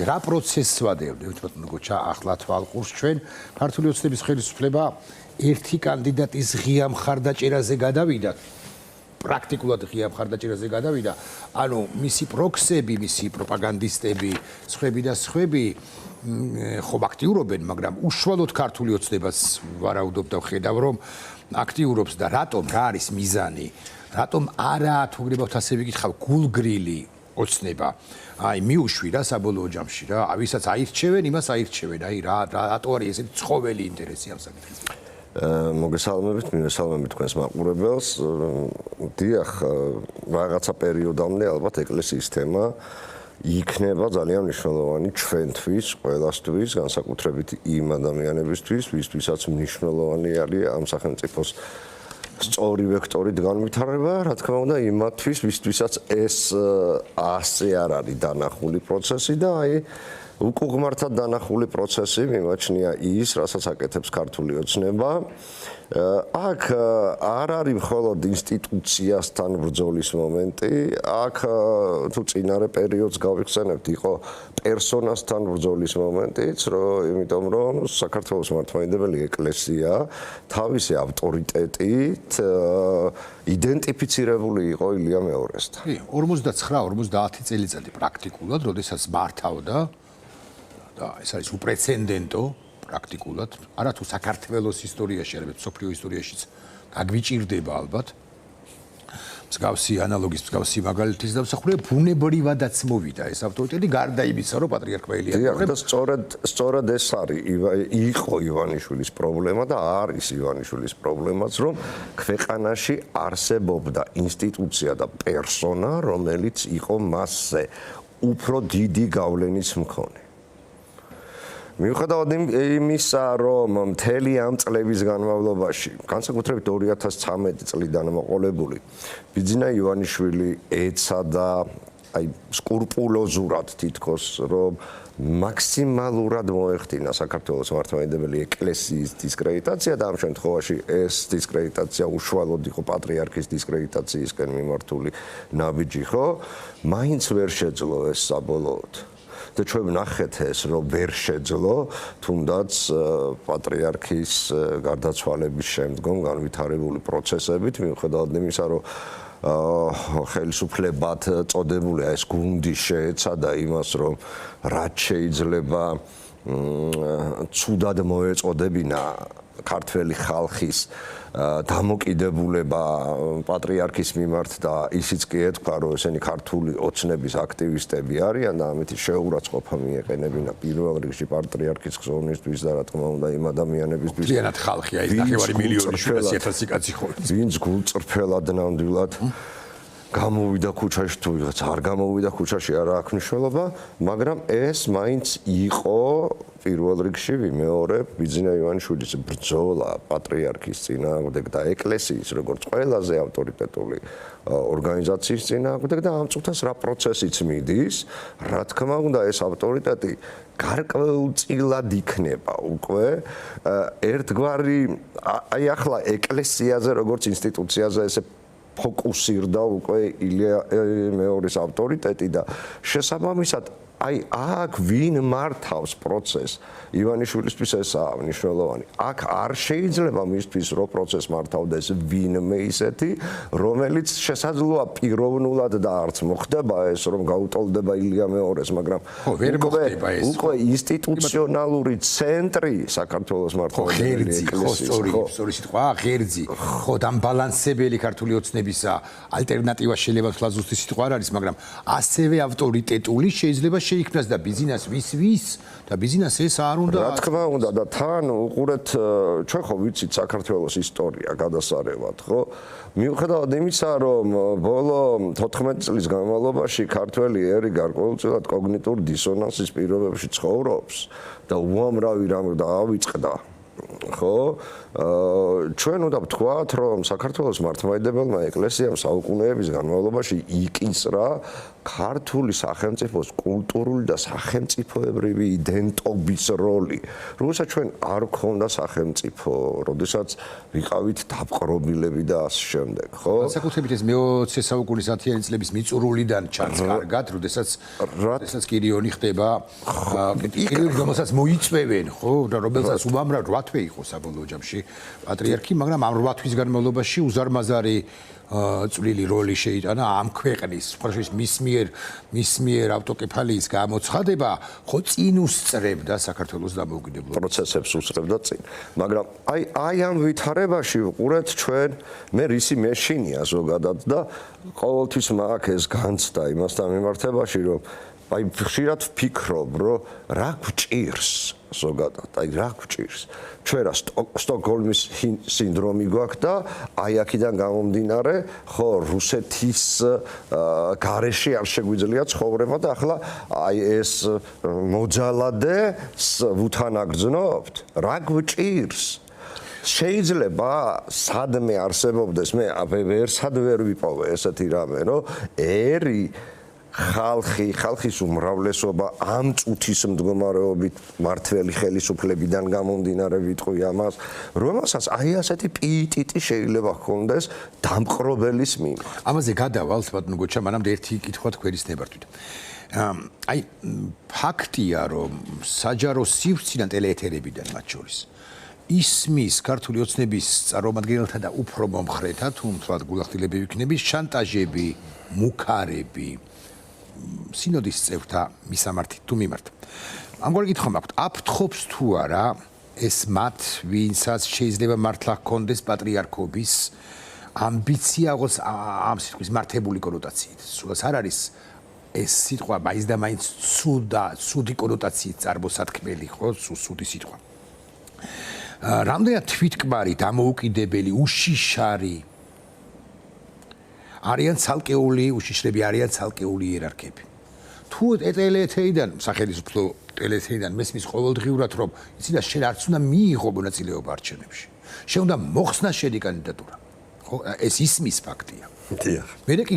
რა პროცესს ვადევნებთ, ბატონო გოჩა, ახლა თვალყურს ჩვენ ქართული ოცნების ხელისუფლება ერთი კანდიდატის ღია მხარდაჭერაზე გადავიდა. პრაქტიკულად ღია მხარდაჭერაზე გადავიდა. ანუ მისი პროქსები, მისი პროპაგანდისტები, სხვები და სხვები ხომ აქტიურობენ, მაგრამ უშუალოდ ქართული ოცნებას ვარაუდობ და ვხედავ, რომ აქტიურობს და რატომ, რა არის მიზანი? რატომ არა თუ გრებავთ ასე ვიკითხავ გულგრილი ოცნება? აი მიუშვი რა საბოლოო ჯამში რა, ვისაც აირჩევენ, იმას აირჩევენ. აი რატო არის ესეთი ცხოველი ინტერესი ამ საკითხზე? მოგესალმებით, მივესალმებით თქვენს მაყურებელს. დიახ, რაღაცა პერიოდამდე ალბათ ეკლესიის თემა იქნება ძალიან მნიშვნელოვანი ჩვენთვის, ყველასთვის, განსაკუთრებით იმ ადამიანებისთვის, ვისთვისაც მნიშვნელოვანი არის ამ სახელმწიფოს სწორი ვექტორით განვითარება, რა თქმა უნდა, იმათთვის, ვისთვისაც ეს ასე არ არის დანახული პროცესი და აი უკუღმართად დანახული პროცესი მიმაჩნია ის, რასაც აკეთებს ქართული ოცნება. აქ არ არის მხოლოდ ინსტიტუციასთან ბრძოლის მომენტი, აქ თუ წინარე პერიოდს გავიხსენებთ, იყო პერსონასთან ბრძოლის მომენტიც, იმიტომ რომ საქართველოს მართლმადიდებელი ეკლესია თავისი ავტორიტეტით იდენტიფიცირებული იყო ილია მეორესთან. 49-50 წელიწადი პრაქტიკულად, როდესაც მართავდა და ეს არის უპრეცედენტო პრაქტიკულად, არა თუ საქართველოს ისტორიაში, არამედ მსოფლიო ისტორიაშიც გაგვიჭირდება ალბათ. მსგავსი ანალოგის, მსგავსი მაგალითის დამსახურება ბუნებრივადაც მოვიდა ეს ავტორიტეტი, გარდა იმისა, რომ პატრიარქმა ელია და სწორად ეს არის იყო ივანიშვილის პრობლემა და არის ივანიშვილის პრობლემაც, რომ ქვეყანაში არსებობდა ინსტიტუცია და პერსონა, რომელიც იყო მასზე უფრო დიდი გავლენის მქონე. მიუხედავად იმისა, რომ მთელი ამ წლების განმავლობაში, განსაკუთრებით 2013 წლიდან მოყოლებული, ბიძინა ივანიშვილი ეცადა აი სკრუპულოზურად თითქოს, რომ მაქსიმალურად მოეხდინა საქართველოს მართლმადიდებელი ეკლესიის დისკრედიტაცია და ამ შემთხვევაში ეს დისკრედიტაცია უშუალოდ იყო პატრიარქის დისკრედიტაციისკენ მიმართული ნაბიჯი, ხო? მაინც ვერ შეძლო ეს საბოლოოდ. და ჩვენ ვნახეთ ეს, რომ ვერ შეძლო, თუნდაც პატრიარქის გარდაცვალების შემდგომ განვითარებული პროცესებით, მიუხედავად იმისა, რომ ხელისუფლებად წოდებული ეს გუნდი შეეცადა იმას, რომ რაც შეიძლება ცუდად მოეწოდებინა ქართველი ხალხის დამოკიდებულება პატრიარქის მიმართ და ისიც კი ეთქვა, რომ ესენი ქართული ოცნების აქტივისტები არიან და ამით შეურაცხყოფა მიეყენებინა პირველ რიგში პატრიარქის ხსოვნისთვის და რა თქმა უნდა იმ ადამიანებისთვის. მთლიანად ხალხი, აი 9 მილიონი 700.000 კაცი ხო. ვინც გულწრფელად ნამდვილად გამოვიდა ქუჩაში თუ ვიღაც არ გამოვიდა ქუჩაში არა აქვს მნიშვნელობა, მაგრამ ეს მაინც იყო პირველ რიგში ვიმეორებ ბიძინა ივანიშვილის ბრძოლა პატრიარქის წინააღმდეგ და ეკლესიის როგორც ყველაზე ავტორიტეტული ორგანიზაციის წინააღმდეგ და ამ წუთას რა პროცესიც მიდის, რა თქმა უნდა ეს ავტორიტეტი გარკვეულწილად იქნება უკვე ერთგვარი აი ახლა ეკლესიაზე როგორც ინსტიტუციაზე ესე ფოკუსირდა უკვე ილია მეორის ავტორიტეტი და შესაბამისად აი აქ ვინ მართავს პროცესს ივანიშვილისთვის ესაა მნიშვნელოვანი. აქ არ შეიძლება მისთვის რო პროცესს მართავდეს ვინმე ისეთი, რომელიც შესაძლოა პიროვნულად და არც მოხდება ეს, რომ გაუტოლდება ილია მეორეს, მაგრამ უკვე ინსტიტუციონალური ცენტრი საქართველოს მართლმადიდებელი ეკლესიის. სწორი სიტყვა, ღერძი. ხო, დამბალანსებელი ქართული ოცნებისა ალტერნატივა შეიძლება თქვა ზუსტი სიტყვა არ არის, მაგრამ ასევე ავტორიტეტული შეიძლება შეიქმნას და ბიზნეს ვის და ბიზნეს ეს არ უნდა. რა თქმა უნდა და თან უყურეთ ჩვენ ხო ვიცით საქართველოს ისტორია გადასარევად, ხო? მიუხედავად იმისა, რომ ბოლო 14 წლის განმავლობაში ქართველი ერი გარკვეულწილად კოგნიტურ დისონანსის პირობებში ცხოვრობს და უამრავი რამ დაავიწყდა ხო ჩვენ უნდა ვთქვათ რომ საქართველოს მართლმადიდებელმა ეკლესიამ საუკუნეების განმავლობაში იკისრა ქართული სახელმწიფოს კულტურული და სახელმწიფოებრივი იდენტობის როლი. როდესაც ჩვენ არ გქონდა სახელმწიფო, როდესაც ვიყავით დაპყრობილები და ასე შემდეგ, ხო? განსაკუთრებით ეს მე-20 საუკუნის 10-იანი წლების მიწურულიდან ჩანს კარგად, როდესაც კირიონი ხდება, კირიონი რომელსაც მოიწვევენ, ხო? და რომელსაც უამრავ 8 თვე იყო საბოლოო ჯამში პატრიარქი, მაგრამ ამ 8 თვის განმავლობაში უზარმაზარი წვლილი როლი შეიტანა ამ ქვეყნის, უბრალოდ მის მიერ ავტოკეფალიის გამოცხადება, ხო წინ უსწრებდა საქართველოს დამოუკიდებლობის პროცესებს უსწრებდა წინ. მაგრამ აი ამ ვითარებაში ვყურეთ ჩვენ მე რისი მეშინია ზოგადად და ყოველთვის მაქვს ეს განცდა იმასთან მიმართებაში, რომ აი ხშირად ვფიქრობ, რომ რა გვჭირს ზოგადად, აი რა გვჭირს. ჩვენ რა სტოკჰოლმის სინდრომი გვაქვს და აი აქედან გამომდინარე, ხო, რუსეთის გარეშე არ შეგვიძლია ცხოვრება და ახლა აი ეს მოძალადე ვუთანაგრძნობთ. რა გვჭირს? შეიძლება სადმე არსებობდეს, მე ვერსად ვერ ვიპოვე ესეთი რამე, რომ ხალხის უმრავლესობა ამ წუთის მდგომარეობით მართველი ხელისუფლებიდან გამომდინარე ვიტყვი ამას, რომელსაც აი ასეთი პიიტიტი შეიძლება ჰქონდეს დამყრობელის მიმართ. ამაზე გადავალთ ბატონო გოჩა, მანამდე ერთი კითხვა თქვენის ნებართვით. აი ფაქტია, რომ საჯარო სივრციდან ტელეეთერებიდან მათ შორის ისმის ქართული ოცნების წარმომადგენელთა და უფრო მომხრეთა, თუ თქვათ გულახდილები ვიქნების, შანტაჟები, მუქარები სინოდის წევრთა მისამართით თუ მიმართ. ამგვარი კითხვა მაქვს, აფრთხობს თუ არა ეს მათ, ვინცაც შეიძლება მართლა ჰქონდეს პატრიარქობის ამბიცია ამ სიტყვის მართებული კონოტაციით. სულაც არ არის ეს სიტყვა მაინც და მაინც ცუდი კონოტაციით წარმოსათქმელი, ხო, ცუდი სიტყვა. რამდენად თვითკმარი, დამოუკიდებელი, უშიშარი არიან ცალკეული, უშიშრები არიან ცალკეული იერარქები. თუ ტელეეთერიდან, სახელმწიფო ტელეეთერიდან მესმის ყოველდღიურად, რომ იცი და შენ არც უნდა მიიღო მონაწილეობა არჩევნებში. შენ უნდა მოხსნა შენი კანდიდატურა. ხო, ეს ისმის ფაქტია. დიახ. მე კი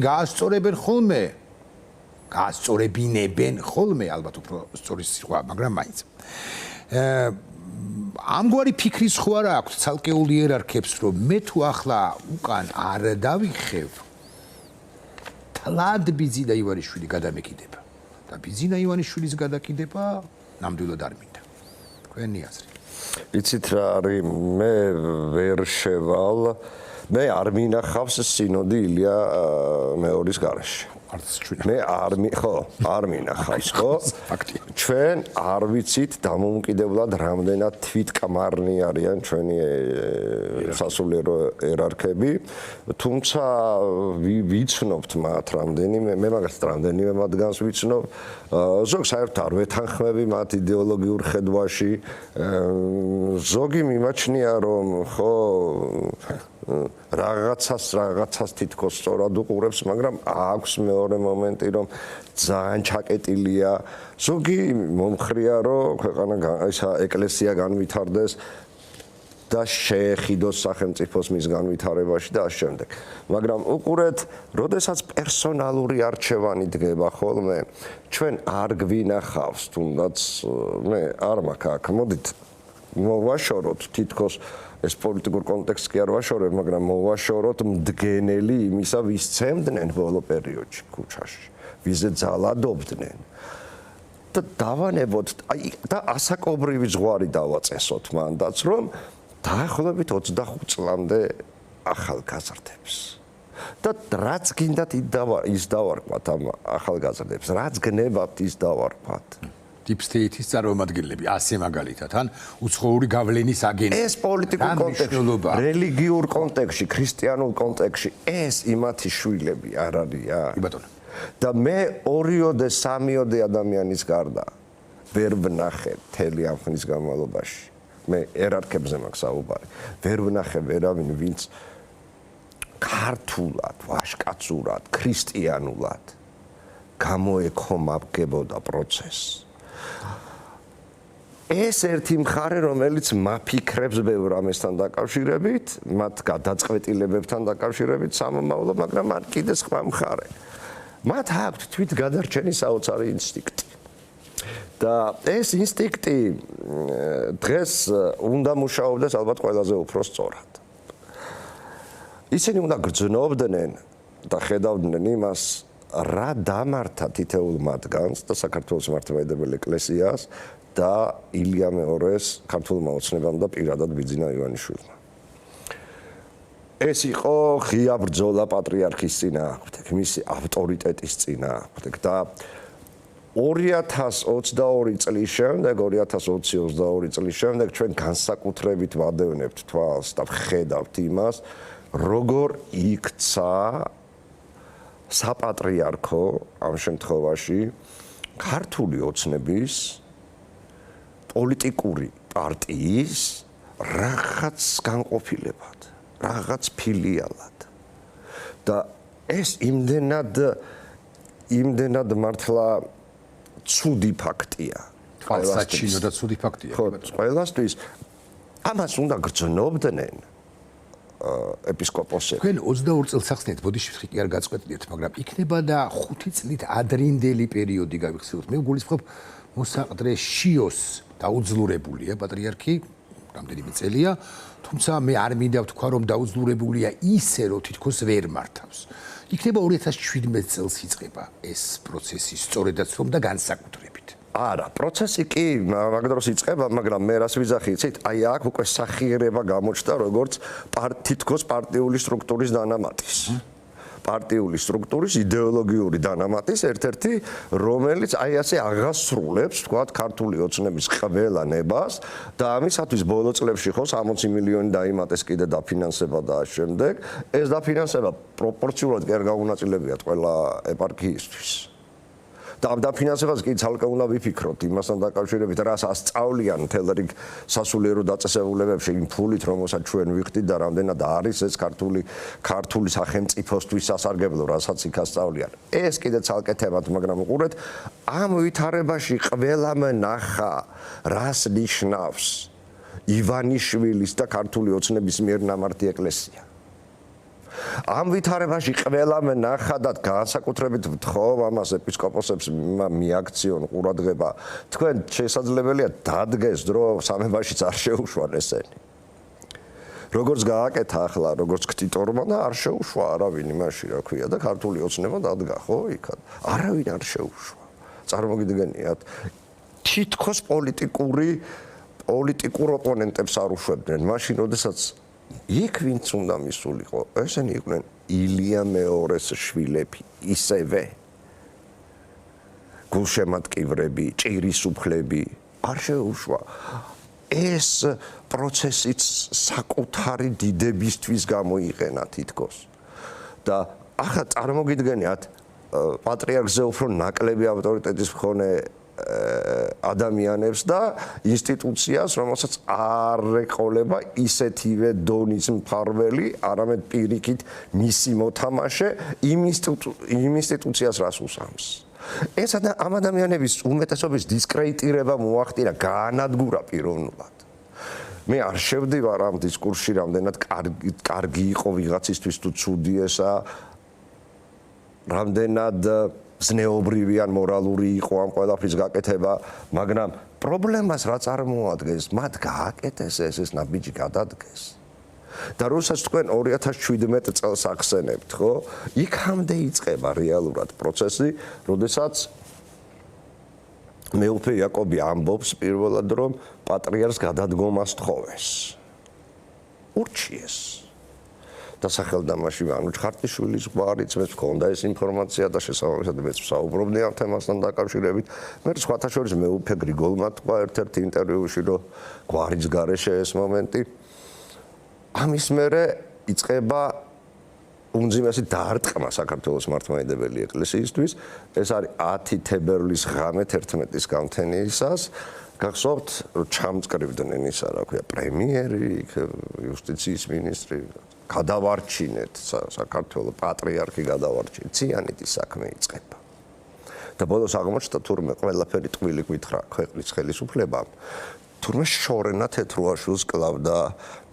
გაასწორებინებენ ხოლმე, ალბათ უფრო სწორი სიტყვა, მაგრამ მაინც. ამგვარი ფიქრის ხო არა აქვს ცალკეულ იერარქებს, რომ მე თუ ახლა უკან არ დავიხევ, თლად ბიძინა ივანიშვილი გადამეკიდება. და ბიძინა ივანიშვილის გადაკიდება ნამდვილად არ მინდა. თქვენი აზრი. იცით რა არის, მე ვერ შევალ, მე არ მინახავს სინოდი ილია მეორის გარეშე. მე არ მინახავს, ხო? ჩვენ არ ვიცით დამოუკიდებლად რამდენად თვითკმარნი არიან ჩვენი სასულიერო ერარქები, თუმცა ვიცნობთ მათ რამდენიმე, მე მაგას რამდენიმე მათგანს ვიცნობ, ზოგს საერთოდ არ ვეთანხმები მათ იდეოლოგიურ ხედვაში, ზოგი მიმაჩნია, რომ ხო რაღაცას თითქოს სწორად უყურებს, მაგრამ აქვს მეორე მომენტი, რომ ძალიან ჩაკეტილია. ზოგი მომხრია, რომ ქვეყანა ეკლესია განვითარდეს და შეეხიდოს სახელმწიფოს მის განვითარებაში და ამ შემდეგ. მაგრამ უყურეთ, როდესაც პერსონალური არჩევანი დგება ხოლმე, ჩვენ არ გვინახავს, თუნდაც მე არ მაქვს აქ, მოდით მოვაშოროთ თითქოს ეს პოლიტიკურ კონტექსტს კი არ ვაშორებ, მაგრამ მოვაშოროთ მდგენელი იმისა, ვის ცემდნენ ბოლო პერიოდში ქუჩაში, ვიზე ძალადობდნენ. და დავანებოთ, და ასაკობრივი ზღვარი დავაწესოთ მანდაც, რომ დაახლოებით 25 წლამდე ახალგაზრდებს. და რაც გინდათ ის დავარქვათ ამ ახალგაზრდებს, რაც გნებავთ ის დავარქვათ. Deep State-ის წარმომადგენლები, ასე მაგალითად, ან უცხოური გავლენის აგენტები. ეს პოლიტიკურ კონტექსტში, რელიგიურ კონტექსტში, ქრისტიანულ კონტექსტში, ეს იმათი შვილები არ არიან. კი ბატონო. და მე 2-3 ადამიანის გარდა ვერ ვნახე მთელი ამ ხნის განმავლობაში. მე ერარქებზე მაქვს საუბარი. ვერ ვნახე ვერავინ, ვინც ქართულად, ვაჟკაცურად, ქრისტიანულად გამოეკომაგებოდა პროცესს. ეს ერთი მხარე, რომელიც მაფიქრებს ბევრ ამასთან დაკავშირებით, მათ გადაწყვეტილებებთან დაკავშირებით სამომავლო, მაგრამ არ კიდე სხვა მხარე. მათ აქვთ თვითგადარჩენის საოცარი ინსტინქტი. და ეს ინსტინქტი დღეს უნდა მუშაობდეს ალბათ ყველაზე უფრო სწორად. ისინი უნდა გრძნობდნენ და ხედავდნენ იმას, რა დამართა თითოეულ მათგანს და საქართველოს მართლმადიდებელი ეკლესიას და ილია მეორეს ქართულმა ოცნებამ და პირადად ბიძინა ივანიშვილმა. ეს იყო ღია ბრძოლა პატრიარქის წინააღმდეგ, მისი ავტორიტეტის წინააღმდეგ და 2022 წლის შემდეგ, 2022 წლის შემდეგ ჩვენ განსაკუთრებით ვადევნებთ თვალს და ვხედავთ იმას, როგორ იქცა საპატრიარქო ამ შემთხვევაში ქართული ოცნების პოლიტიკური პარტიის რაღაც განყოფილებად, რაღაც ფილიალად. და ეს იმდენად მართლა ცუდი ფაქტია. თვალსაჩინო და ცუდი ფაქტია. ხო, ყველასთვის ამას უნდა გრძნობდნენ ეპისკოპოსები. თქვენ 22 წელს ახსნით, ბოდიში კი არ გაწყვეტიეთ, მაგრამ იქნება და 5 წლით ადრინდელი პერიოდი გავიხსენოთ. მე გულისხმობ მოსაყდრე შიოს დაუძლურებულია პატრიარქი, რამდენიმე წელია, თუმცა მე არ მინდა ვთქვა, რომ დაუძლურებულია ისე, რომ თითქოს ვერ მართავს. იქნება 2017 წელს იწყება ეს პროცესი, სწორედაც რომ და განსაკუთრებით. არა, პროცესი კი მაგ დროს იწყება, მაგრამ მე რას ვიძახი, იცით, აი აქ უკვე სახიერება გამოჩნდა, როგორც თითქოს პარტიული სტრუქტურის დანამატის. პარტიული სტრუქტურის იდეოლოგიური დანამატის ერთ-ერთი, რომელიც აი ასე აღასრულებს, თქვათ, ქართული ოცნების ყველა ნებას და ამისათვის ბოლო წლებში ხო 60 მილიონი დაიმატეს კიდე დაფინანსება და შემდეგ. ეს დაფინანსება პროპორციულად კი არ გაუნაწილებიათ ყველა ეპარქიისთვის. და ამ დაფინანსებას კი ცალკე უნდა ვიფიქროთ იმასთან დაკავშირებით, რას ასწავლიან მთელ რიგ სასულიერო დაწესებულებებში იმ ფულით, რომელსაც ჩვენ ვიხდით და რამდენად არის ეს ქართული სახელმწიფოსთვის სასარგებლო, რასაც იქ ასწავლიან. ეს კიდე ცალკე თემად, მაგრამ უყურეთ, ამ ვითარებაში ყველამ ნახა, რას ნიშნავს ივანიშვილის და ქართული ოცნების მიერ ნამართი ეკლესია. ამ ვითარებაში ყველამ ნახა და განსაკუთრებით ვთხოვ ამას ეპისკოპოსებს მიაქციონ ყურადღება. თქვენ შესაძლებელია დადგეს დრო სამებაშიც არ შეუშვან ესენი. როგორც გააკეთა ახლა, როგორც ქტიტორმა და არ შეუშვა არავინ იმაში, რა ქვია და ქართული ოცნება დადგა, ხო, იქად. არავინ არ შეუშვა. წარმოგიდგენიათ, თითქოს პოლიტიკურ ოპონენტებს არ უშვებდნენ, მაშინ როდესაც იქ ვინც უნდა მისულიყო, ესენი იყვნენ ილია მეორეს შვილები, ისევე გულშემატკივრები, ჭირისუფლები, არ შეუშვა. ეს პროცესიც საკუთარი დიდებისთვის გამოიყენა თითქოს. და ახლა წარმოგიდგენიათ, პატრიარქზე უფრო ნაკლები ავტორიტეტის მქონე ადამიანებს და ინსტიტუციას, რომელსაც არ ეყოლება ისეთივე დონის მფარველი, არამედ პირიქით მისი მოთამაშე იმ ინსტიტუციას რას უსამს. ეს ამ ადამიანების უმეტესობის დისკრედიტირება მოახდინა, გაანადგურა პიროვნულად. მე არ შევდივარ ამ დისკურსში, რამდენად კარგი იყო ვიღაცისთვის თუ ცუდი ესა, რამდენად ზნეობრივი ან მორალური იყო ამ ყველაფრის გაკეთება, მაგრამ პრობლემას რა წარმოადგენს, მათ გააკეთეს ეს ნაბიჯი გადადგეს. და როდესაც თქვენ 2017 წელს ახსენებთ, ხო? იქამდე იწყება რეალურად პროცესი, როდესაც მეუფე იაკობი ამბობს პირველად, რომ პატრიარქს გადადგომას თხოვეს. ურჩიეს. და სახელდამაში ანუჩ ხარტიშვილის გვარიც მეც მქონდა ეს ინფორმაცია და შესაბამისად მეც ვსაუბრობდი ამ თემასთან დაკავშირებით. მე სხვათა შორის მეუფე გრიგოლმა თქვა ერთ-ერთ ინტერვიუში, რომ გვარის გარეშე ეს მომენტი. ამის მერე იწყება უმძიმესი დარტყმა საქართველოს მართლმადიდებელი ეკლესიისთვის. ეს არის 10 თებერვლის ღამე 11-ის გამთენიისას. გახსოვთ, რომ ჩამწკრივდნენ ისა, რა ქვია, პრემიერი, იუსტიციის მინისტრი, გადავარჩინეთ საქართველოს პატრიარქი გადავარჩინეთ, ციანითი საქმე იწყება. და ბოლოს აღმოჩნდა თურმე ყველაფერი ტყვილი გვითხრა ქვეყნის ხელისუფლებამ. თურმე შორენა თეთრუაშვილს კლავდა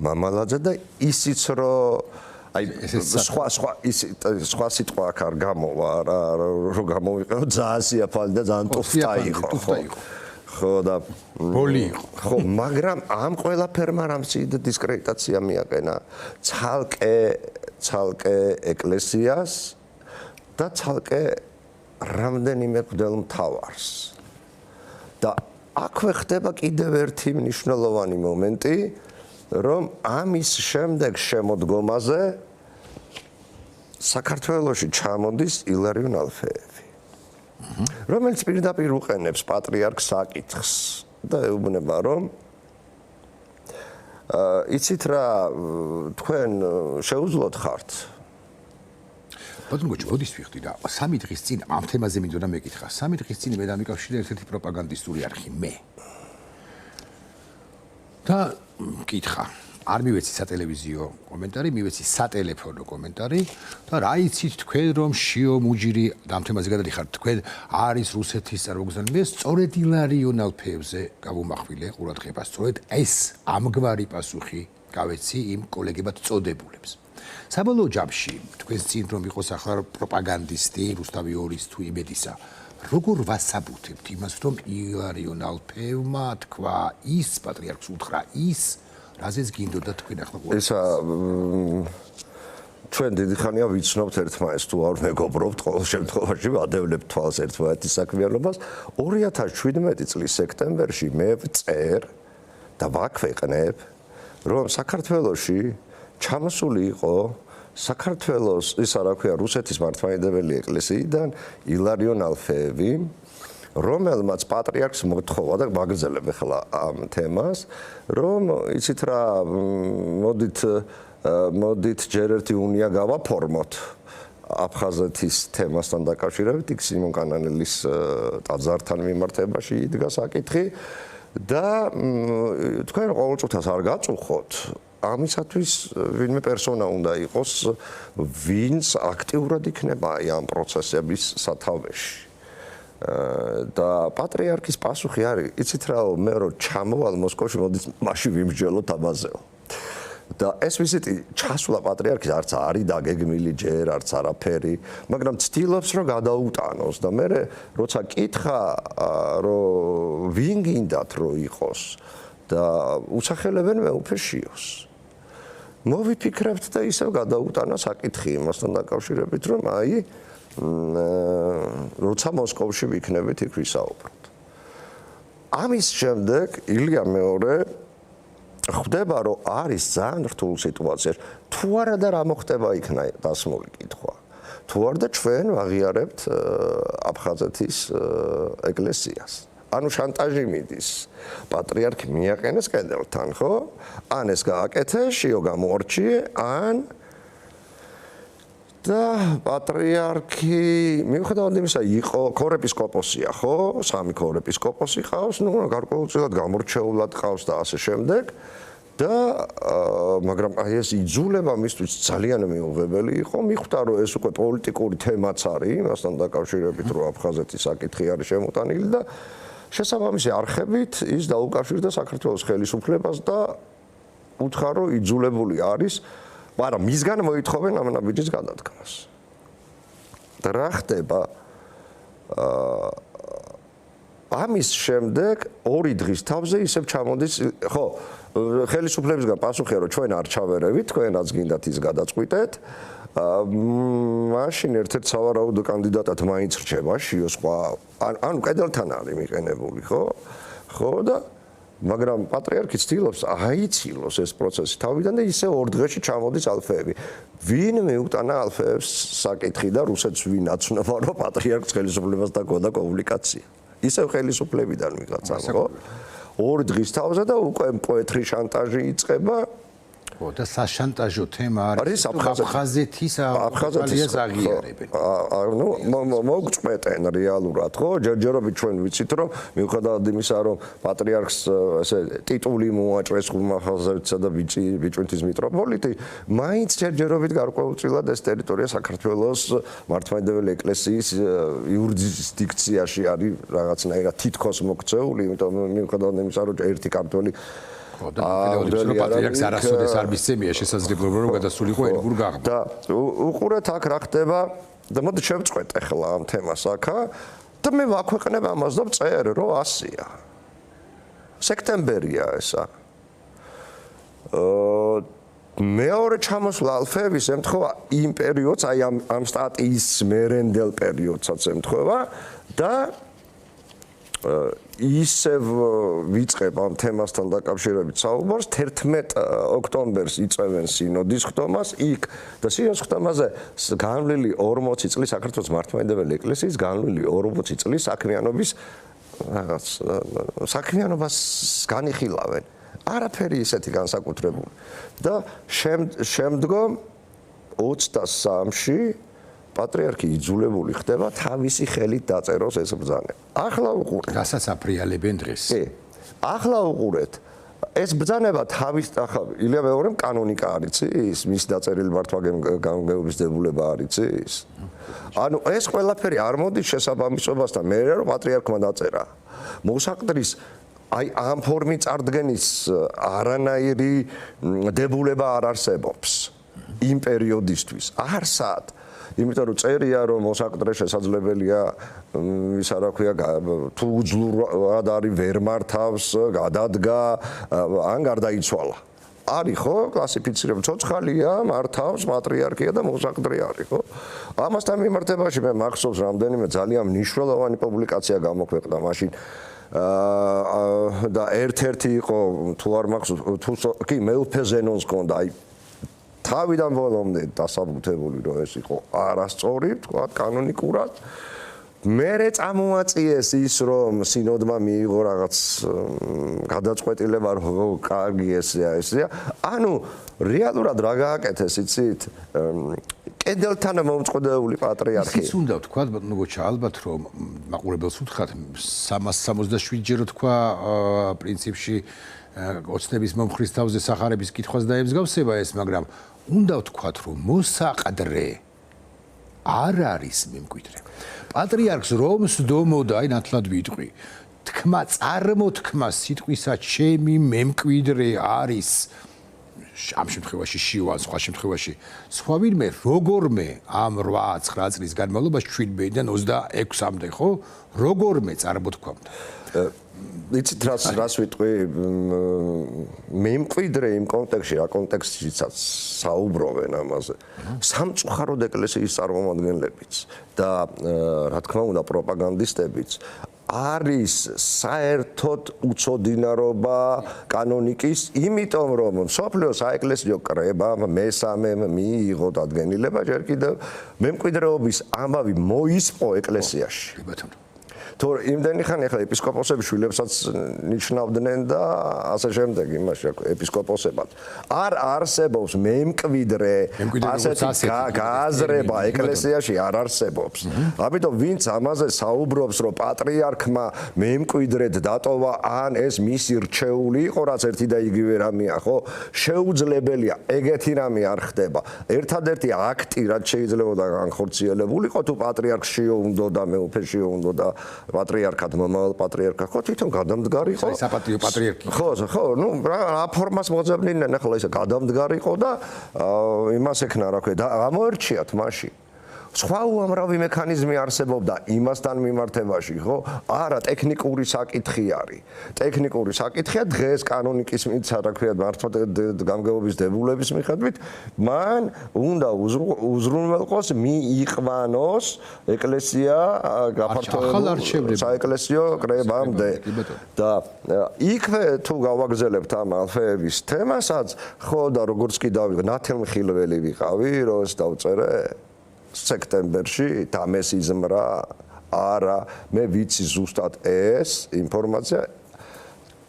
მამალაძე და ისიც რომ აი სხვა სიტყვა აქ არ გამოვა რა რომ გამოვიყენო ძალიან სიაფალი და ძალიან ტუფტა იყო ხო და ბოლი იყო ხო მაგრამ ამ ყველაფერმა რამცირ დისკრედიტაცია მიაყენა ცალკე ეკლესიას და ცალკე რამდენიმე მღვდელმთავარს და აქვე ხდება კიდევ ერთი მნიშვნელოვანი მომენტი რომ ამის შემდეგ შემოდგომაზე საქართველოში ჩამოდის ილარიონ ალფეევი რომელიც პირდაპირ უყენებს პატრიარქ საკითხს და ეუბნება რომ იცით რა თქვენ შეუძლოთ ხართ ბატონო გოჩი მოდის ვიხდი და 3 დღის წინ ამ თემაზე მინდოდა მეკითხა 3 დღის წინ მე დამიკავშირე ერთ-ერთი პროპაგანდისტური არხი მე და მკითხა არ მივეცი სატელევიზიო კომენტარი მივეცი სატელეფონო კომენტარი და რა იცით თქვენ რომ შიო მუჯირი ამ თემაზე გადადიხართ თქვენ არის რუსეთის წარმოგზავნილი სწორედ ილარიონ ალფეევზე გავუმახვილე ყურადღებას სწორედ ეს ამგვარი პასუხი გავეცი იმ კოლეგებად წოდებულებს საბოლოო ჯამში თქვენს წინ რომ იყოს ახლა პროპაგანდისტი რუსთავი 2-ის თუ იმედისა როგორ ვასაბუთებთ იმას რომ ილარიონ ალფეევმა თქვა ის პატრიარქს უთხრა ის რაზეც გინდოდა თქვენ ახლა ისა ჩვენ დიდი ხანია ვიცნობთ ერთმანეთს თუ არ მეგობრობთ ყოველ შემთხვევაში ვადევნებთ თვალს ერთმანეთის საქმიანობას 2017 წლის სექტემბერში მე ვწერ და ვაქვეყნებ რომ საქართველოში ჩამოსული იყო საქართველოს ისა რა ქვია რუსეთის მართლმადიდებელი ეკლესიიდან ილარიონ ალფეევი რომელმაც პატრიარქს მოთხოვა და მაგზელებ ახლა ამ თემას რომ იცით რა მოდით ჯერ ერთი უნია გავაფორმოთ აფხაზეთის თემასთან დაკავშირებით იქ სიმონ კანანელის ტაძართან მიმართებაში იდგა საკითხი და თქვენ ყოველწუთას არ გაწუხოთ ამისათვის ვინმე პერსონა უნდა იყოს ვინც აქტიურად იქნება აი ამ პროცესების სათავეში და პატრიარქის პასუხი არის იცით რა მე რომ ჩამოვალ მოსკოვში მოდით მაშინ ვიმსჯელოთ ამაზეო და ეს ვიზიტი ჩასვლა პატრიარქის არც არის დაგეგმილი ჯერ არც არაფერი მაგრამ ცდილობს რომ გადაუტანოს და მე როცა კითხა რომ ვინ გინდათ რომ იყოს და უცხელებენ მეუფე შიოს მოვიფიქრებთ და ისევ გადაუტანა საკითხი იმასთან დაკავშირებით რომ აი როცა მოსკოვში ვიქნებით იქ ვისაუბროთ ამის შემდეგ ილია მეორე ხვდება რომ არის ძალიან რთულ სიტუაციაში თუ არა და რა მოხდება იქნა დასმული კითხვა თუ არა და ჩვენ ვაღიარებთ აფხაზეთის ეკლესიას ანუ შანტაჟი მიდის პატრიარქი მიაყენეს კედელთან ხო ან ეს გააკეთე შიო გამოარჩიე ან და პატრიარქი მიუხედავად იმისა იყო ქორეპისკოპოსია ხო სამი ქორეპისკოპოსი ყავს ნუ გარკვეულწილად გამორჩეულად ყავს და ასე შემდეგ და მაგრამ აი ეს იძულება მისთვის ძალიან მიუღებელი იყო მიხვდა რომ ეს უკვე პოლიტიკური თემაც არის იმასთან დაკავშირებით რომ აფხაზეთის საკითხი არის შემოტანილი და შესაბამისი არხებით ის დაუკავშირდა საქართველოს ხელისუფლებას და უთხრა რომ იძულებული არის მაგრამ მისგან მოითხოვენ ამ ნაბიჯის გადადგმას. და რა ხდება? ამის შემდეგ 2 დღის თავზე ისევ ჩამოდის, ხო, ხელისუფლებისგან პასუხია რომ ჩვენ არ ჩავერევით, თქვენაც გინდათ ის გადაწყვიტეთ. მაშინ ერთ-ერთ სავარაუდო კანდიდატად მაინც რჩება შიო სხვა ანუ კედელთან არის მიყენებული, ხო? ხო და მაგრამ პატრიარქი ცდილობს აიცილოს ეს პროცესი თავიდან და ისე 2 დღეში ჩამოდის ალფეევი. ვინ მეუტანა ალფეევს საკითხი და რუსეთს ვინ აცნობა რომ პატრიარქს ხელისუფლებას დაგოდა კომუნიკაცია. ისევ ხელისუფლებიდან ვიღაცამ, ხო? 2 დღის თავზე და უკვე მკვეთრი შანტაჟი იწყება. ხო და საშანტაჟო თემა არის აფხაზეთის აპორტალიას აღიარებენ. ნუ მოგწყვეტენ რეალურად ხო ჯერჯერობით ჩვენ ვიცით რომ მიუხედავად იმისა რომ პატრიარქს ესე ტიტული მოაჭრეს ხურმახაზეთსა და ბიჭვინთის მიტროპოლიტი მაინც ჯერჯერობით გარკვეულწილად ეს ტერიტორია საქართველოს მართლმადიდებელი ეკლესიის იურისდიქციაში არის რაღაცნაირად თითქოს მოქცეული იმიტომ მიუხედავად იმისა რომ ერთი ქართველი პატრიარქს არასოდეს არ მისცემია შესაძლებლობა რომ გადასულიყო ენგურ გაღმა და უყურეთ აქ რა ხდება და მოდი შევწყვეტ ახლა ამ თემას აქა და მე ვაქვეყნებ ამას და ვწერ რომ 100-ია სექტემბერია ესა მეორე ჩამოსვლა ალფეების ემთხვევა იმ პერიოდს აი ამ სტატიის მერენდელ პერიოდსაც ემთხვევა და ისევ ვიწყებ ამ თემასთან დაკავშირებით საუბარს 11 ოქტომბერს იწევენ სინოდის ხდომას იქ და სინოდის ხდომაზე განვლილი 40 წლის საქართველოს მართლმადიდებელი ეკლესიის განვლილი 40 წლის საქმიანობის რაღაც საქმიანობას განიხილავენ არაფერი ისეთი განსაკუთრებული და შემდგომ 23-ში პატრიარქი იძულებული ხდება თავისი ხელით დაწეროს ეს ბრძანება. ახლა უყურეთ. რასაც აფრიალებენ დღეს. კი. ახლა უყურეთ. ეს ბრძანება თავის ახლა ილია მეორემ კანონიკა არის ის მის დაწერილი მართვა-გამგეობის დებულება არის ის. ანუ ეს ყველაფერი არ მოდის შესაბამისობასთან მე რომ პატრიარქმა დაწერა. მოსაყდრის აი ამ ფორმით წარდგენის არანაირი დებულება არ არსებობს იმ პერიოდისთვის. არსად იმიტომ რომ წერია რომ მოსაყდრე შესაძლებელია ისა რა ქვია თუ უძლურად არის ვერ მართავს გადადგა ან გარდაიცვალა არის ხო კლასიფიცირებული ცოცხალია მართავს პატრიარქია და მოსაყდრე არის ხო ამასთან მიმართებაში მე მახსოვს რამდენიმე ძალიან მნიშვნელოვანი პუბლიკაცია გამოქვეყნდა მაშინ და ერთ-ერთი იყო თუ არ მახსოვს კი მეუფე ზენონს ჰქონდა აი თავიდან ბოლომდე დასაბუთებული რომ ეს იყო არასწორი თქვა კანონიკურად მერე წამოაწიეს ის რომ სინოდმა მიიღო რაღაც გადაწყვეტილება რომ კარგი ესეა ანუ რეალურად რა გააკეთეს იცით კედელთან მომწყვდეული პატრიარქი ის უნდა თქვა ნუგოჩა ალბათ რომ მაყურებელს უთხრათ 367 ჯერო თქვა პრინციპში ოცნების მომხრის თავზე სახარების კითხვას დაემსგავსება ეს მაგრამ უნდა ვთქვათ რომ მოსაყდრე არ არის მემკვიდრე პატრიარქს რომს დომოდა აი ნათლად ვიტყვი თქმა წარმოთქმა სიტყვისა ჩემი მემკვიდრე არის ამ შემთხვევაში შიოა სხვა შემთხვევაში სხვა ვინმე როგორმე ამ 8-9 წლის განმავლობაში 7-დან 26-მდე ხო როგორმე წარმოთქვამდა იცით რას ვიტყვი მემკვიდრე იმ კონტექსტში რა კონტექსტშიცაც საუბრობენ ამაზე სამწუხაროდ ეკლესიის წარმომადგენლებიც და რა თქმა უნდა პროპაგანდისტებიც არის საერთოდ უცოდინარობა კანონიკის იმიტომ რომ სოფლიოს საეკლესიო კრებამ მესამემ მიიღო დადგენილება ჯერ კიდევ მემკვიდრეობის ამბავი მოისპო ეკლესიაში კი ბატონო თუ იმდენი ხანი ახლა ეპისკოპოსები შვილებსაც ნიშნავდნენ და ასე შემდეგ იმაში ეპისკოპოსებად არ არსებობს მემკვიდრე ასეთი გააზრება ეკლესიაში არ არსებობს ამიტომ ვინც ამაზე საუბრობს რომ პატრიარქმა მემკვიდრედ დატოვა ან ეს მისი რჩეული იყო რაც ერთი და იგივე რამეა ხო შეუძლებელია ეგეთი რამე არ ხდება ერთადერთი აქტი რაც შეიძლებოდა განხორციელებულიყო თუ პატრიარქშიო უნდა და მეუფეშიო უნდა და პატრიარქად მომავალ პატრიარქად ხო თვითონ გადამდგარი ხო საპატიო პატრიარქი ხო ნუ რა ფორმას მოძებნიდნენ ახლა ისე გადამდგარი ხო და იმას ეკნა რა ქვია და გამოერჩიათ მაშინ სხვა უამრავი მექანიზმი არსებობდა იმასთან მიმართებაში ხო არა ტექნიკური საკითხი არის ტექნიკური საკითხია დღეს კანონიკის რა ქვია მართვა-გამგეობის დებულების მიხედვით მან უნდა უზრუნველყოს მიიყვანოს ეკლესია გაფართოებული საეკლესიო კრებამდე და იქვე თუ გავაგზელებთ ამ ალფეების თემასაც ხო და როგორც კი დავიღე ნათელმხილველი ვიყავი რომ ეს დავწერე სექტემბერში დამეს იზმრა არა მე ვიცი ზუსტად ეს ინფორმაცია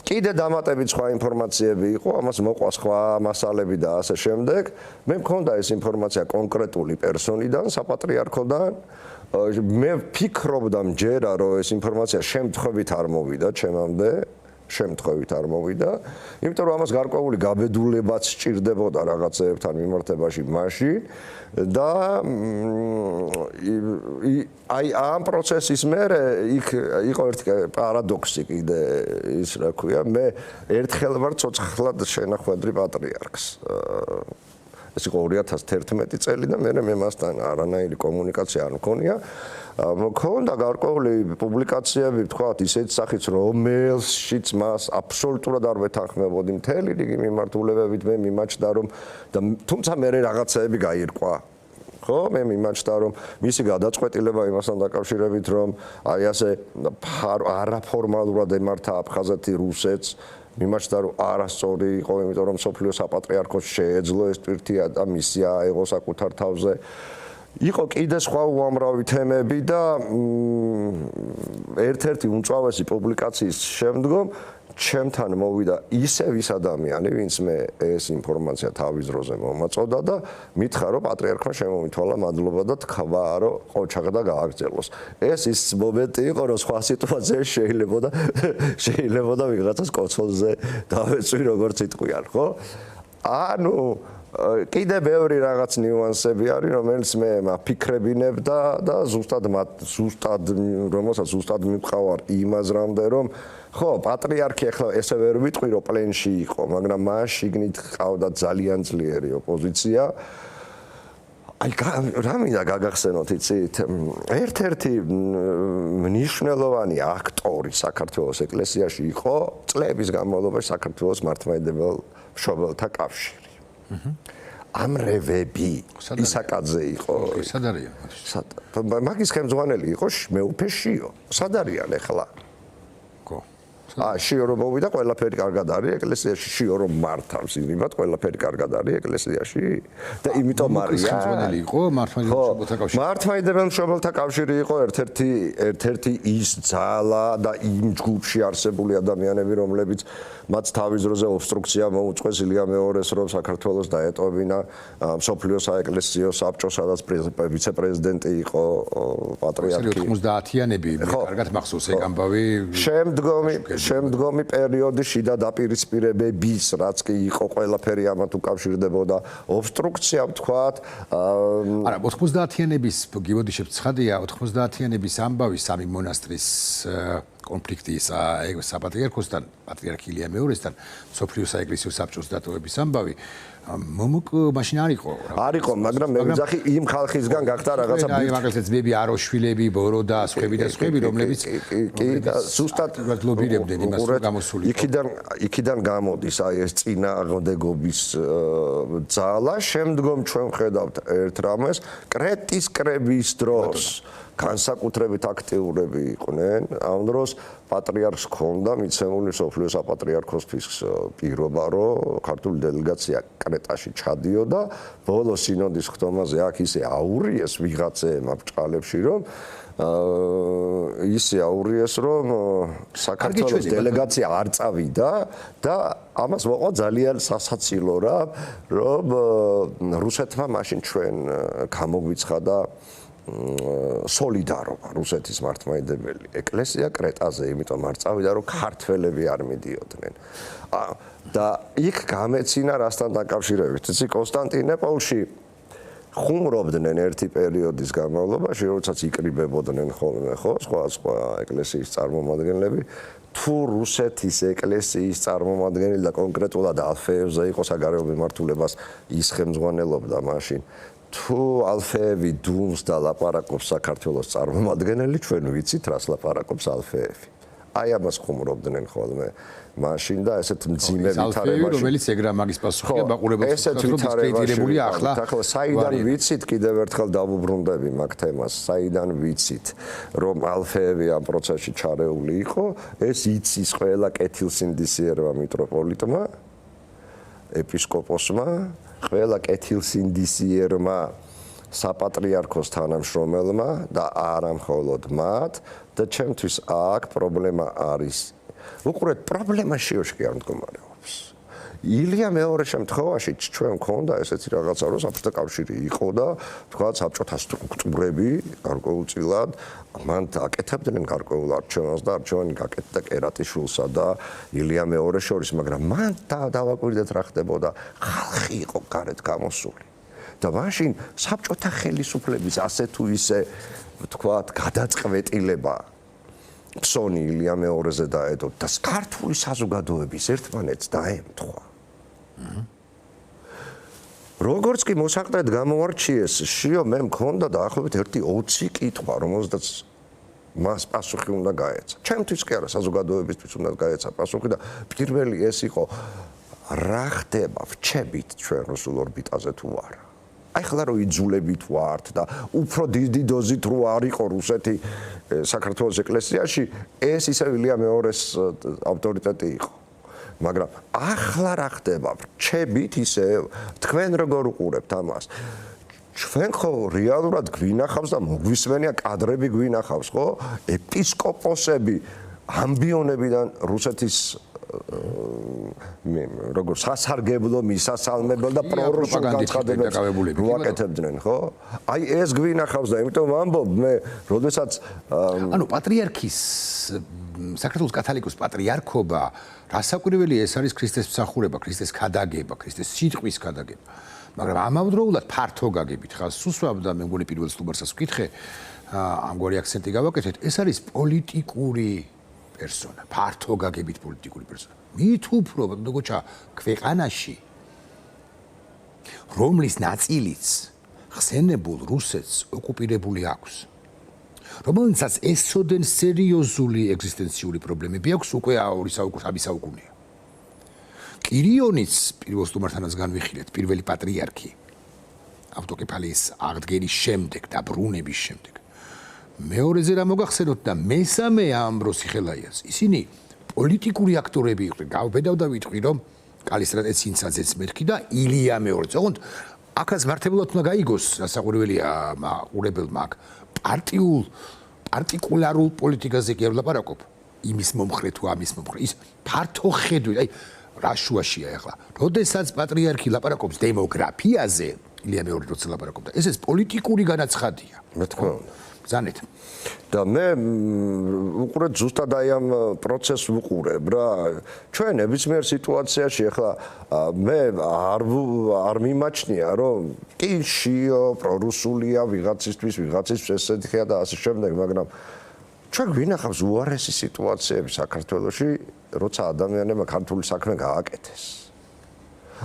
კიდე დამატებით სხვა ინფორმაციები იყო, ამას მოყვა სხვა მასალები და ასე შემდეგ. მე მქონდა ეს ინფორმაცია კონკრეტული პერსონიდან, საპატრიარქოდან. მე ვფიქრობდა მჯერა, რომ ეს ინფორმაცია შემთხვევით არ მოვიდა ჩემამდე. შემთხვევით არ მოვიდა, იმიტომ რომ ამას გარკვეული გაბედულებაც სჭირდებოდა რაღაცეებთან მიმართებაში მაშინ და აი ამ პროცესის მერე იქ იყო ერთი პარადოქსი კიდე ის რა ქვია, მე ერთხელ ვარ ცოცხლად შენახვედრი პატრიარქს. ეს იყო 2011 წელი და მე მასთან არანაირი კომუნიკაცია არ მქონია. მქონდა გარკვეული პუბლიკაციები, თქვათ, ისეთ სახით, რომელშიც მას აბსოლუტურად არ ვეთანხმებოდი მთელი რიგი მიმართულებებით, მე მიმაჩნდა რომ და თუმცა მე რაღაცეები გაირკვა. ხო, მე მიმაჩნდა რომ მისი გადაწყვეტილება იმასთან დაკავშირებით, რომ აი ასე არაფორმალურად ემართა აფხაზეთი რუსეთს, მიმაჩნდა რომ არასწორი იყო, იმიტომ რომ სოფლიო საპატრიარქოს შეეძლო ეს ტვირთია და მისია აიღო საკუთარ თავზე. იყო კიდე სხვა უამრავი თემები და ერთ-ერთი უმწვავესი პუბლიკაციის შემდგომ ჩემთან მოვიდა ისევ ის ადამიანი, ვინც მე ეს ინფორმაცია თავის დროზე მომაწოდა და მითხრა, რომ პატრიარქმა შემომითვალა მადლობა და თქვა, რომ ყოჩაღდა გააგრძელოს. ეს ის მომენტი იყო, რომ სხვა სიტუაციაში შეიძლება ვიღაცას კოცონზე დავეწვი, როგორც იტყვიან, ხო? ანუ კიდე ბევრი რაღაც ნიუანსები არის, რომელიც მე მაფიქრებინებ და ზუსტად რომელსაც ზუსტად მივყავარ იმაზრამდე, რომ ხო, პატრიარქი ახლა ესე ვერ ვიტყვი, რომ პლენში იყო, მაგრამ მას შიგნით ყავდა ძალიან ძლიერი ოპოზიცია. აი, რა მინდა გაგახსენოთ, იცით? ერთ-ერთი მნიშვნელოვანი აქტორი საქართველოს ეკლესიაში იყო წლების განმავლობაში საქართველოს მართლმადიდებელ მშობელთა კავშირი. ამრევები ისაკაძე იყო. სად არიან? მაგის ხელმძღვანელი იყო მეუფე შიო. სად არიან ახლა? ხო. შიო რომ მოვიდა, ყველაფერი კარგად არის ეკლესიაში, შიო რომ მართავს, იმით ყველაფერი კარგად არის ეკლესიაში და იმიტომ არის. ხელმძღვანელი იყო მართლმადიდებელ მშობელთა კავშირი. მართლმადიდებელ მშობელთა კავშირი იყო ერთ-ერთი ის ძალა და იმ ჯგუფში არსებული ადამიანები, რომლებიც მათ თავის დროზე ობსტრუქცია მოუწყვეს ილია მეორეს, რომ საქართველოს დაეტოვებინა მსოფლიო საეკლესიო საბჭო, სადაც ვიცე-პრეზიდენტი იყო პატრიარქი. 90-იანები, კარგად მახსოვს ეგ ამბავი. შემდგომი პერიოდი შიდა დაპირისპირებების, რაც კი იყო, ყველაფერი ამათ უკავშირდებოდა ობსტრუქცია, ვთქვათ. არა, 90-იანების გივოდიშებ ცხადია, 90-იანების ამბავი სამი მონასტრის კონფლიქტის საპატრიარქოსთან, პატრიარქ ილია მეორესთან, სოფლიო საეკლესიო საბჭოს დატოვების ამბავი, მომუკ მაშინ არ იყო. არ იყო, მაგრამ მე ვიძახი იმ ხალხისგან გახდა რაღაცა მაგალითად ძმები აროშვილები, ბორო და სხვები და სხვები, რომლებიც ზუსტად ლობირებდნენ იმას, რომ გამოსულიყო. იქიდან გამოდის აი ეს წინააღმდეგობის ძალა, შემდგომ ჩვენ ვხედავთ ერთ რამეს, კრეტის კრების დროს განსაკუთრებით აქტიურები იყვნენ. ამ დროს პატრიარქს ჰქონდა მიცემული სოფლიო საპატრიარქოსთვის პირობა, რომ ქართული დელეგაცია კრეტაში ჩადიოდა. ბოლო სინოდის ხდომაზე აქ ისე აურიეს ვიღაცეებმა ბრჭყალებში, რომ ისე აურიეს, რომ საქართველოს დელეგაცია არ წავიდა და ამას მოყვა ძალიან სასაცილო რა, რომ რუსეთმა მაშინ ჩვენ გამოგვიცხადა სოლიდარობა რუსეთის მართლმადიდებელი ეკლესია კრეტაზე, იმიტომ არ წავიდა, რომ ქართველები არ მიდიოდნენ. და იქ გამეცინა რასთან დაკავშირებით. იცი, კონსტანტინოპოლში ხუმრობდნენ ერთი პერიოდის განმავლობაში, როდესაც იკრიბებოდნენ ხოლმე, ხო, სხვა ეკლესიის წარმომადგენლები. თუ რუსეთის ეკლესიის წარმომადგენელი და კონკრეტულად ალფეევზე იყო საგარეო მიმართულებას ის ხელმძღვანელობდა მაშინ. თუ ალფეევი დუმს და ლაპარაკობს საქართველოს წარმომადგენელი, ჩვენ ვიცით, რას ლაპარაკობს ალფეევი. აი ამას ხუმრობდნენ ხოლმე მაშინ და ესეთ მძიმე ვითარებაში, რომელიც ეგრა მაგის პასუხია მაყურებელს, ესეთ ვითარებაში ახლა საიდან ვიცით, კიდევ ერთხელ დავუბრუნდები მაგ თემას, საიდან ვიცით, რომ ალფეევი ამ პროცესში ჩარეული იყო, ეს იცის ყველა კეთილსინდისიერმა მიტროპოლიტმა, ეპისკოპოსმა, ყველა კეთილსინდისიერმა საპატრიარქოს თანამშრომელმა და არა მხოლოდ მათ და ჩემთვის აქ პრობლემა არის უყურეთ, პრობლემა შეოშკი არ მდგომარეობს. ილია მეორე შემთხვევაში ჩვენ მქონდა ესეთი რაღაცა, რომ საბჭოთა კავშირი იყო და თქვა საბჭოთა სტრუქტურები გარკვეულწილად მან აკეთებდნენ გარკვეულ არჩევანს და არჩევანი გაკეთდა კერატიშვილსა და ილია მეორე შორის, მაგრამ მან დავაკვირდეთ რა ხდებოდა, ხალხი იყო გარეთ გამოსული. და მაშინ საბჭოთა ხელისუფლების ასე თუ ისე თქვა გადაწყვეტილება ფსონი ილია მეორეზე დაედო და ქართული საზოგადოების ერთმანეთს დაემთხვა. როგორც კი მოსაყდრედ გამოარჩიეს, შიო მე მქონდა დაახლოებით 1-20 კითხვა, რომელზედაც მას პასუხი უნდა გაეცა. ჩემთვის კი არა, საზოგადოებისთვის უნდა გაეცა პასუხი და პირველი ეს იყო რა ხდება ვჩებით ჩვენ რუსულ ორბიტაზე თუ არა. აი ხლა რო იძულებით ვართ და უფრო დიდი დოზით რო არ იყო რუსეთი საქართველოს ეკლესიაში, ეს ისე ილია მეორეს ავტორიტეტი იყო. მაგრამ ახლა რა ხდება რჩებით ისე თქვენ როგორ უყურებთ ამას ჩვენ ხო რეალურად გვინახავს და მოგვისმენია კადრები გვინახავს ხო ეპისკოპოსები ამბიონებიდან რუსეთის როგორ სასარგებლო მისასალმებელ და პრორუსულ განცხადებებს ვაკეთებდნენ ხო აი ეს გვინახავს და იმიტომ ვამბობ მე როდესაც ანუ პატრიარქის საქართველოს კათოლიკოს პატრიარქობა რასაკვირველი ეს არის ქრისტეს მსახურება, ქრისტეს ქადაგება, ქრისტეს სიტყვის ქადაგება. მაგრამ ამავდროულად ფართო გაგებით ხა სუსვამ და მე მგონი პირველ სტუმარსაც ვკითხე ამგვარი აქცენტი გავაკეთეთ, ეს არის პოლიტიკური პერსონა, ფართო გაგებით პოლიტიკური პერსონა. მით უფრო როგორცა ქვეყანაში რომლის ნაწილიც ხსენებულ რუსეთს ოკუპირებული აქვს. რომელსაც ესოდენ სერიოზული ეგზისტენციური პრობლემები აქვს უკვე 2 საუკუნეა. კირიონიც პირველ სტუმართანაც განვიხილეთ, პირველი პატრიარქი ავტოკეფალიის აღდგენის შემდეგ და ბრუნების შემდეგ. მეორეზე რა მოგახსენოთ და მესამე ამბროსი ხელაიას. ისინი პოლიტიკური აქტორები იყვნენ. გავბედავ და ვიტყვი, რომ კალისტრატე ცინცაძეც მერქი და ილია მეორე. ოღონდ აქაც მართლობრივად უნდა გაიგოს, რასაკვირველია ყურებელმა აქ პარტიკულარულ პოლიტიკაზე კი არ ვლაპარაკობ. იმის მომხრე თუ ამის მომხრე. ის ფართო ხედვით, აი რა შუაშია ახლა. როდესაც პატრიარქი ლაპარაკობს დემოგრაფიაზე, ილია მეორე როცა ლაპარაკობდა, ეს პოლიტიკური განაცხადია. მე თქმა უნდა. ბრძანეთ. და მე უყურეთ ზუსტად აი ამ პროცესს ვუყურებ რა. ჩვენ ნებისმიერ სიტუაციაში ახლა მე არ მიმაჩნია რომ კი შიო პრორუსულია ვიღაცისთვის ესეთი ხეა და ასე შემდეგ, მაგრამ ჩვენ გვინახავს უარესი სიტუაციები საქართველოში, როცა ადამიანებმა ქართული საქმე გააკეთეს.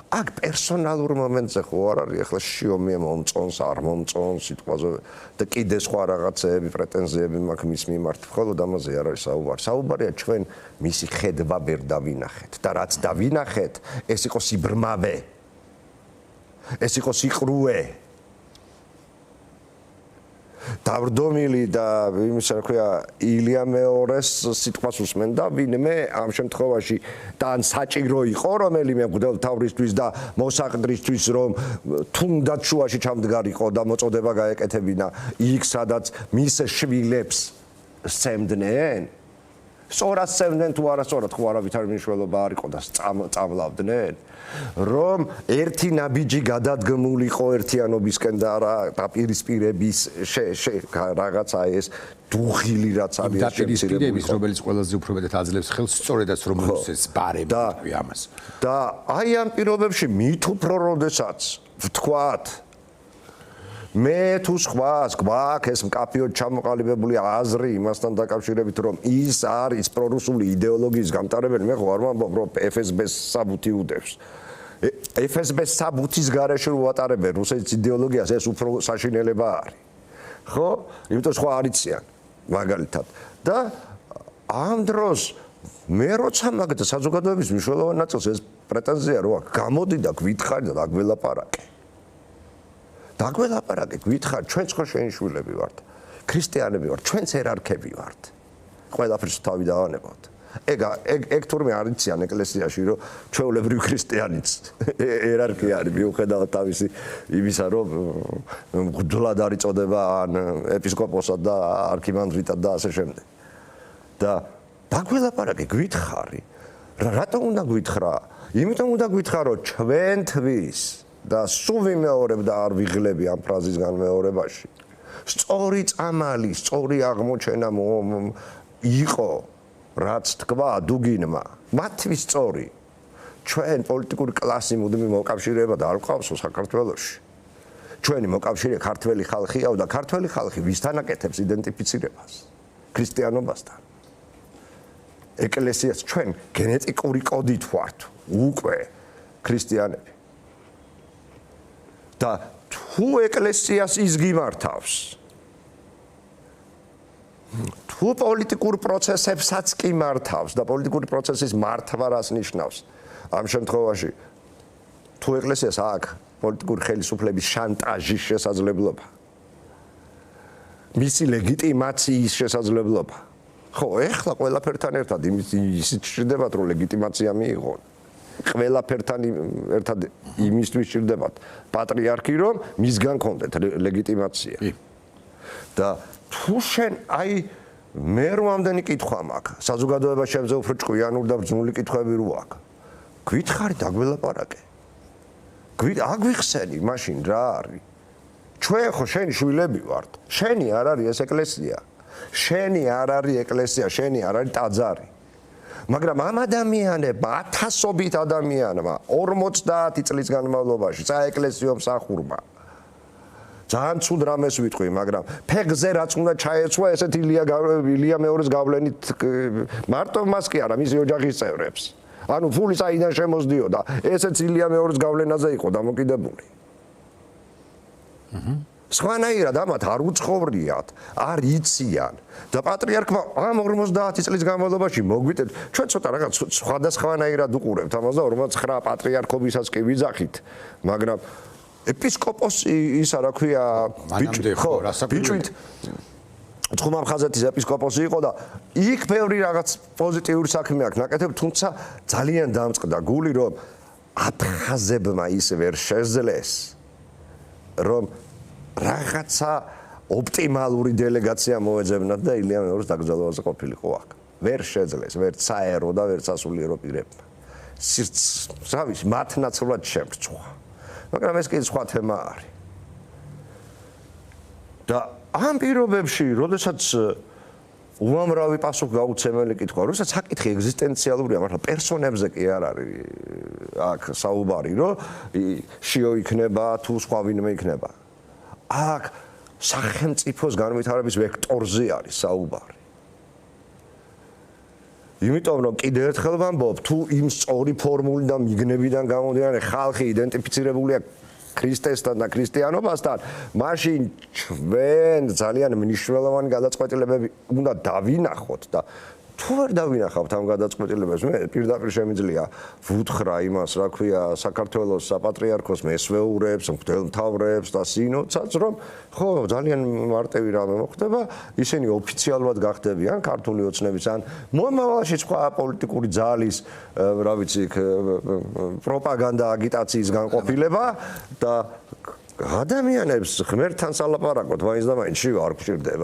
აქ პერსონალურ მომენტზე ხო არ არის ახლა შიომი მომწონს არ მომწონს სიტყვაზე და კიდე სხვა რაღაცეები პრეტენზიები მაქვს მის მიმართ მხოლოდ ამაზე არ არის საუბარი. საუბარია ჩვენ მისი ხედვა ვერ დავინახეთ და რაც დავინახეთ ეს იყო სიბრმავე ეს იყო სიყრუე დავრდომილი და იმის რა ქვია ილია მეორეს სიტყვას უსმენ და ვინმე ამ შემთხვევაში თან საჭირო იყო რომელიმე მღვდელთავრისთვის და მოსაყდრისთვის რომ თუნდაც შუაში ჩამდგარიყო და მოწოდება გაეკეთებინა იქ სადაც მის შვილებს სცემდნენ სწორად სცემდნენ თუ არასწორად ხო არავითარ მნიშვნელობა არ იყო და წამლავდნენ რომ ერთი ნაბიჯი გადადგმულიყო ერთიანობისკენ და რა დაპირისპირების რაღაცა ეს დუღილი რაც არის დაპირისპირების რომელიც ყველაზე უფრო მეტად აძლევს ხელს სწორედაც რომ რუსეთს ბარემ თქვი ამას და აი ამ პირობებში მით უფრო როდესაც ვთქვათ მე თუ სხვას გვაქვს ეს მკაფიოდ ჩამოყალიბებული აზრი იმასთან დაკავშირებით რომ ის არის პრორუსული იდეოლოგიის გამტარებელი მე ხო არ ვამბობ რომ FSB-ს საბუთი უდევს FSB-ს საბუთის გარეშე უატარებენ რუსეთის იდეოლოგიას ეს უფრო საშინელება არის ხო იმიტომ სხვა არიციან მაგალითად და ამ დროს მე როცა მაგდა საზოგადოების მნიშვნელოვან ნაწილს ეს პრეტენზია რო აქვს გამოდი და გვითხრი და დაგველაპარაკე დაგველაპარაკე გვითხრ ჩვენც ხო შენიშვილები ვართ ქრისტიანები ვართ ჩვენც ერარქები ვართ ყველაფერს თავი დავანებოთ ეგ თურმე არიციან ეკლესიაში რომ ჩვეულებრივი ქრისტიანიც ერარქია არის მიუხედავად თავისი იმისა რომ მღვდლად არის წოდება ან ეპისკოპოსად და არქიმანდრიტად და ასე შემდეგ და დაგველაპარაკე, გითხარი. რატომ უნდა გითხრა? იმიტომ უნდა გითხრა, რომ ჩვენთვის და სულ ვიმეორებ და არ ვიღლები ამ ფრაზის განმეორებაში. სწორი წამალი, სწორი აღმოჩენა იყო, რაც თქვა დუგინმა. მათთვის სწორი. ჩვენ პოლიტიკური კლასი მუდმივ მოკავშირეებად არ გვყავსო საქართველოში. ჩვენი მოკავშირე ქართველი ხალხია და ქართველი ხალხი ვისთან აკეთებს იდენტიფიცირებას? ქრისტიანობასთან. ეკლესიას ჩვენ გენეტიკური კოდით ვართ უკვე ქრისტიანები. და თუ ეკლესიას ის გიმართავს, თუ პოლიტიკურ პროცესებსაც კი მართავს და პოლიტიკური პროცესის მართვა რას ნიშნავს? ამ შემთხვევაში თუ ეკლესიას აქვს პოლიტიკური ხელისუფლების შანტაჟის შესაძლებლობა, მისი ლეგიტიმაციის შესაძლებლობა. ხო, ეხლა ყველაფერთან ერთად ისიც სჭირდებათ, რომ ლეგიტიმაცია მიიღონ. ყველაფერთან ერთად იმისთვის სჭირდებათ პატრიარქი, რომ მისგან კონდეთ ლეგიტიმაცია. და თუ შენ აი მე რომ ამდენი კითხვა მაქვს, საზოგადოება შემზე უფრო ჭკვიანური და ბრძნული კითხვები რო აქვს. გითხარი დაგველაპარაკე. აგვიხსენი მაშინ რა არის? ჩვენ ხო შენი შვილები ვართ. შენი არ არის ეს ეკლესია. შენი არ არის ეკლესია, შენი არ არის ტაძარი. მაგრამ ამ ადამიანებმა, ათასობით ადამიანმა 50 წლის განმავლობაში საეკლესიო მსახურმა ძალიან ცუდ რამეს ვიტყვი, მაგრამ ფეხზე რაც უნდა ჩაეცვა, ესეთ ილია მეორის გავლენით მარტო მას კი არა, მისი ოჯახის წევრებს. ანუ ფული საიდან შემოსდიოდა, ესეც ილია მეორის გავლენაზე იყო დამოკიდებული. სხვანაირად ამათ არ უცხოვრიათ, არ იციან და პატრიარქმა ამ 50 წლის განმავლობაში მოგვიტეთ, ჩვენ ცოტა რაღაც სხვადასხვანაირად უყურებთ ამას და 49 პატრიარქობისაც კი ვიძახით, მაგრამ ეპისკოპოსი ისა რა ქვია, ბიჭვით ცხუმამ ხაზეთის ეპისკოპოსი იყო და იქ ბევრი რაღაც პოზიტიური საქმე აქვს ნაკეთებ, თუმცა ძალიან დამწყდა გული, რომ აფხაზებმა ის ვერ შეძლეს, რომ რაღაცა ოპტიმალური დელეგაცია მოეძებნათ და ილია მეორის დაკრძალვაზე ყოფილიყო აქ. ვერ შეძლეს, ვერ საერო და ვერ სასულიერო პირებმა. სავის მათნაცვლად შემრჩვა. მაგრამ ეს კი სხვა თემა არის. და ამ პირობებში, როდესაც უამრავი პასუხგაუცემელი კითხვა, როდესაც საკითხი ეგზისტენციალურია, მაგრამ პერსონებზე კი არ არის აქ საუბარი, რომ შიო იქნება თუ სხვა ვინმე იქნება. აქ სახელმწიფოს განვითარების ვექტორზე არის საუბარი. იმიტომ რომ კიდევ ერთხელ ვამბობ, თუ იმ სწორი ფორმული და მიგნებიდან გამომდინარე ხალხი იდენტიფიცირებულია ქრისტესთან და ქრისტიანობასთან, მაშინ ჩვენ ძალიან მნიშვნელოვანი გადაწყვეტილებები უნდა დავინახოთ და თუ ვერ დავინახავთ ამ გადაწყვეტილებებს, მე პირდაპირ შემიძლია ვუთხრა იმას, რა ქვია, საქართველოს საპატრიარქოს მესვეურებს, მღვდელმთავრებს და სინოდსაც, რომ ხო, ძალიან მარტივი რამე მოხდება, ისინი ოფიციალურად გახდებიან ქართული ოცნების ან მომავალში სხვა პოლიტიკური ძალის, რა ვიცი, პროპაგანდა, აგიტაციის განყოფილება და ადამიანებს ღმერთთან სალაპარაკოთ, მაინც და მაინც შივა არ გვჭირდება.